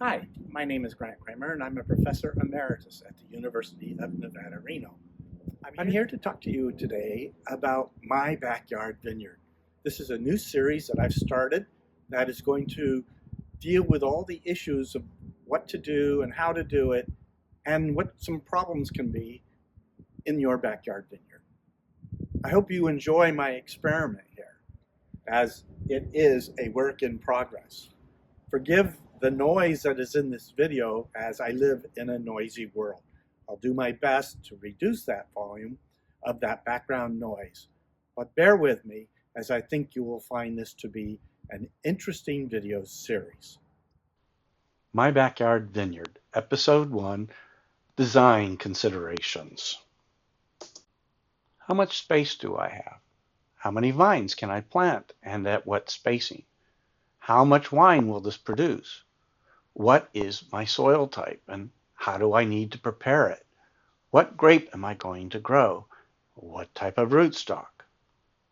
Hi, my name is Grant Kramer, and I'm a professor emeritus at the University of Nevada, Reno. I'm here to talk to you today about my backyard vineyard. This is a new series that I've started that is going to deal with all the issues of what to do and how to do it and what some problems can be in your backyard vineyard. I hope you enjoy my experiment here, as it is a work in progress. Forgive the noise that is in this video, as I live in a noisy world. I'll do my best to reduce that volume of that background noise, but bear with me, as I think you will find this to be an interesting video series. My Backyard Vineyard, Episode 1, Design Considerations. How much space do I have? How many vines can I plant and at what spacing? How much wine will this produce? What is my soil type and how do I need to prepare it? What grape am I going to grow? What type of rootstock?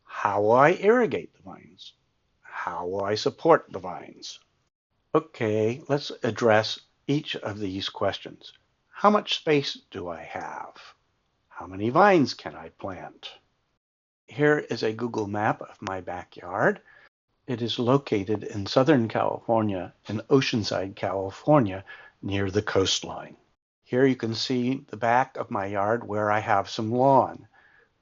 How will I irrigate the vines? How will I support the vines? Okay, let's address each of these questions. How much space do I have? How many vines can I plant? Here is a Google map of my backyard. It is located in Southern California, in Oceanside, California, near the coastline. Here you can see the back of my yard where I have some lawn.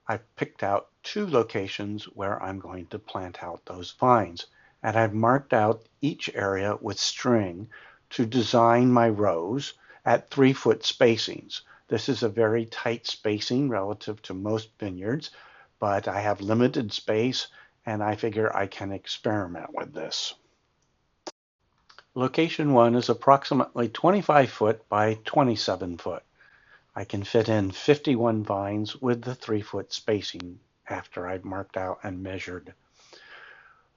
I've picked out 2 locations where I'm going to plant out those vines, and I've marked out each area with string to design my rows at 3-foot spacings. This is a very tight spacing relative to most vineyards, but I have limited space and I figure I can experiment with this. Location 1 is approximately 25 foot by 27 foot. I can fit in 51 vines with the 3-foot spacing after I've marked out and measured.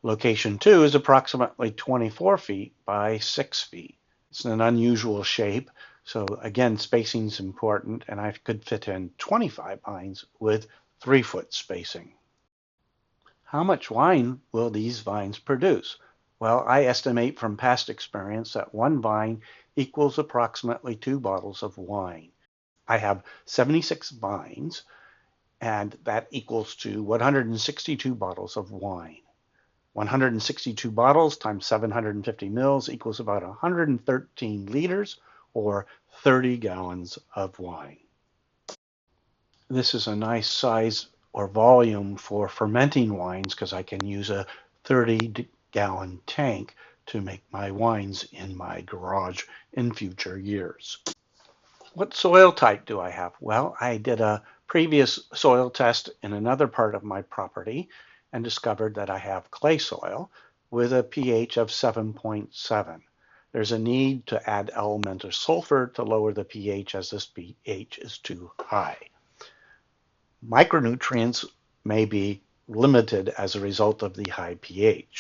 Location 2 is approximately 24 feet by 6 feet. It's an unusual shape, so again, spacing is important, and I could fit in 25 vines with 3-foot spacing. How much wine will these vines produce? Well, I estimate from past experience that 1 vine equals approximately 2 bottles of wine. I have 76 vines, and that equals to 162 bottles of wine. 162 bottles times 750 mils equals about 113 liters, or 30 gallons of wine. This is a nice size or volume for fermenting wines because I can use a 30-gallon tank to make my wines in my garage in future years. What soil type do I have? Well, I did a previous soil test in another part of my property and discovered that I have clay soil with a pH of 7.7. There's a need to add elemental sulfur to lower the pH as this pH is too high. Micronutrients may be limited as a result of the high pH.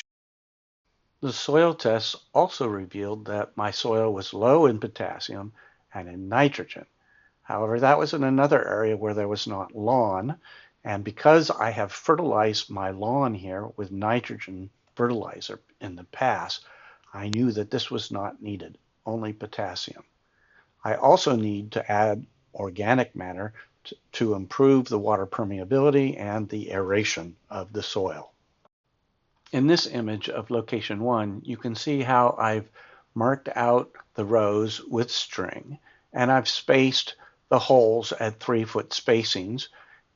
The soil tests also revealed that my soil was low in potassium and in nitrogen. However, that was in another area where there was not lawn, and because I have fertilized my lawn here with nitrogen fertilizer in the past, I knew that this was not needed, only potassium. I also need to add organic matter to improve the water permeability and the aeration of the soil. In this image of location 1, you can see how I've marked out the rows with string, and I've spaced the holes at 3-foot spacings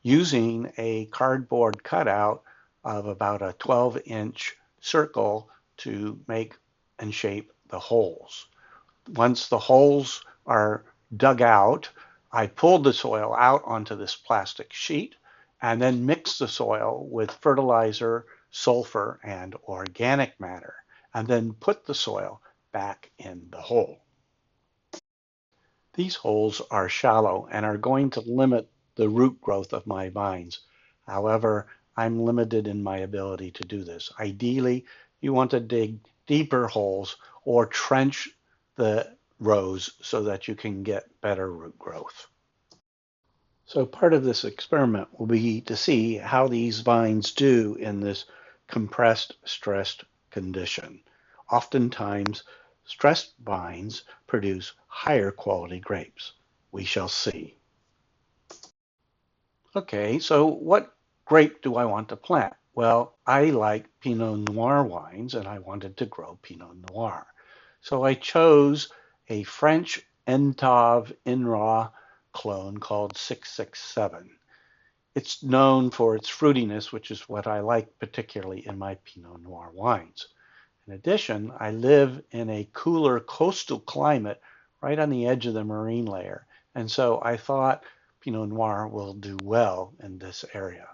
using a cardboard cutout of about a 12-inch circle to make and shape the holes. Once the holes are dug out, I pulled the soil out onto this plastic sheet and then mixed the soil with fertilizer, sulfur, and organic matter, and then put the soil back in the hole. These holes are shallow and are going to limit the root growth of my vines. However, I'm limited in my ability to do this. Ideally, you want to dig deeper holes or trench the rows so that you can get better root growth. So part of this experiment will be to see how these vines do in this compressed, stressed condition. Oftentimes, stressed vines produce higher quality grapes. We shall see. Okay, so what grape do I want to plant? Well, I like Pinot Noir wines and I wanted to grow Pinot Noir. So I chose a French Entave INRA clone called 667. It's known for its fruitiness, which is what I like particularly in my Pinot Noir wines. In addition, I live in a cooler coastal climate right on the edge of the marine layer, and so I thought Pinot Noir will do well in this area.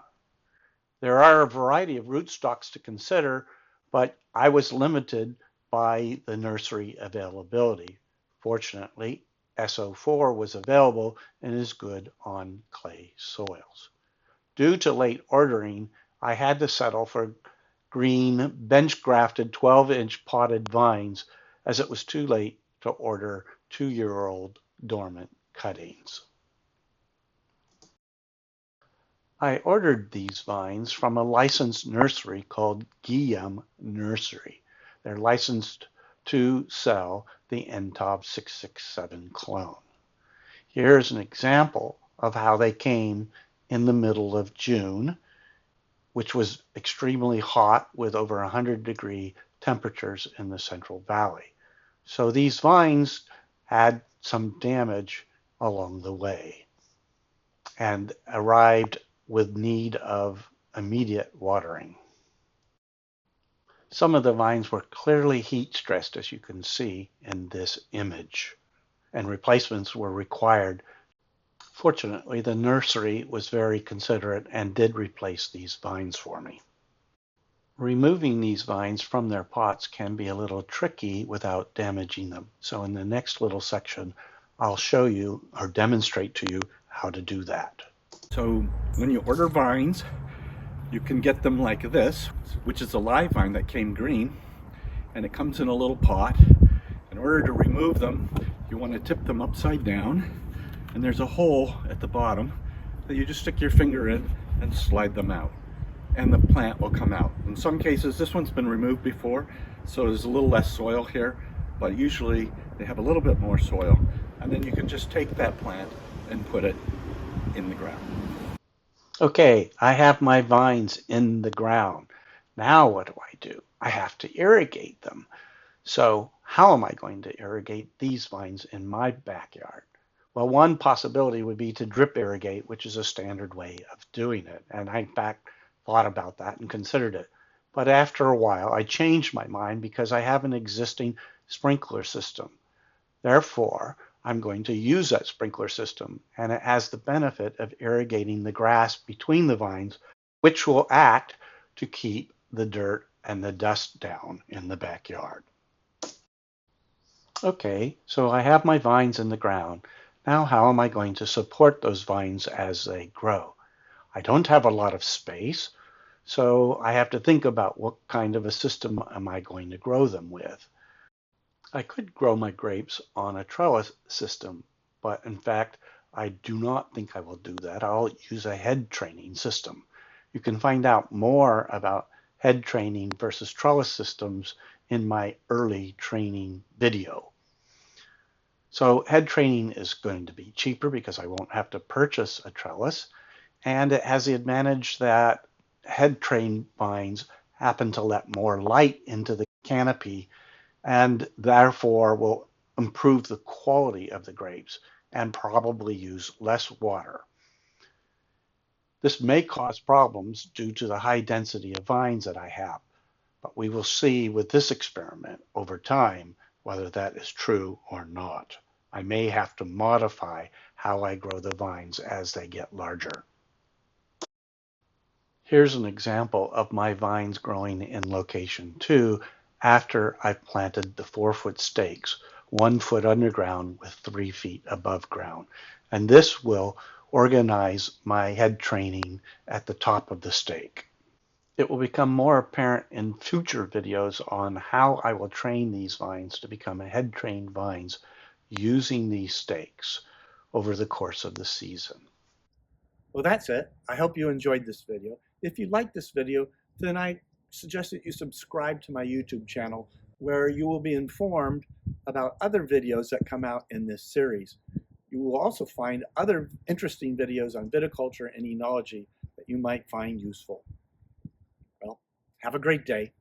There are a variety of rootstocks to consider, but I was limited by the nursery availability. Fortunately, SO4 was available and is good on clay soils. Due to late ordering, I had to settle for green, bench-grafted 12-inch potted vines as it was too late to order 2-year-old dormant cuttings. I ordered these vines from a licensed nursery called Guillaume Nursery. They're licensed to sell the Entave 667 clone. Here's an example of how they came in the middle of June, which was extremely hot with over 100-degree temperatures in the Central Valley. So these vines had some damage along the way and arrived with need of immediate watering. Some of the vines were clearly heat stressed, as you can see in this image, and replacements were required. Fortunately, the nursery was very considerate and did replace these vines for me. Removing these vines from their pots can be a little tricky without damaging them. So in the next little section, I'll show you or demonstrate to you how to do that. So when you order vines, you can get them like this, which is a live vine that came green, and it comes in a little pot. In order to remove them, you want to tip them upside down, and there's a hole at the bottom that you just stick your finger in and slide them out, and the plant will come out. In some cases, this one's been removed before, so there's a little less soil here, but usually they have a little bit more soil, and then you can just take that plant and put it in the ground. Okay, I have my vines in the ground. Now what do? I have to irrigate them. So how am I going to irrigate these vines in my backyard? Well, one possibility would be to drip irrigate, which is a standard way of doing it. And I, in fact, thought about that and considered it. But after a while, I changed my mind because I have an existing sprinkler system. Therefore, I'm going to use that sprinkler system, and it has the benefit of irrigating the grass between the vines, which will act to keep the dirt and the dust down in the backyard. Okay, so I have my vines in the ground. Now how am I going to support those vines as they grow? I don't have a lot of space, so I have to think about what kind of a system am I going to grow them with. I could grow my grapes on a trellis system, but in fact, I do not think I will do that. I'll use a head training system. You can find out more about head training versus trellis systems in my early training video. So head training is going to be cheaper because I won't have to purchase a trellis, and it has the advantage that head trained vines happen to let more light into the canopy and therefore will improve the quality of the grapes and probably use less water. This may cause problems due to the high density of vines that I have, but we will see with this experiment over time whether that is true or not. I may have to modify how I grow the vines as they get larger. Here's an example of my vines growing in location 2 after I planted the 4-foot stakes, 1 foot underground with 3 feet above ground. And this will organize my head training at the top of the stake. It will become more apparent in future videos on how I will train these vines to become head trained vines using these stakes over the course of the season. Well, that's it. I hope you enjoyed this video. If you like this video, then I suggest that you subscribe to my YouTube channel, where you will be informed about other videos that come out in this series. You will also find other interesting videos on viticulture and enology that you might find useful. Well, have a great day.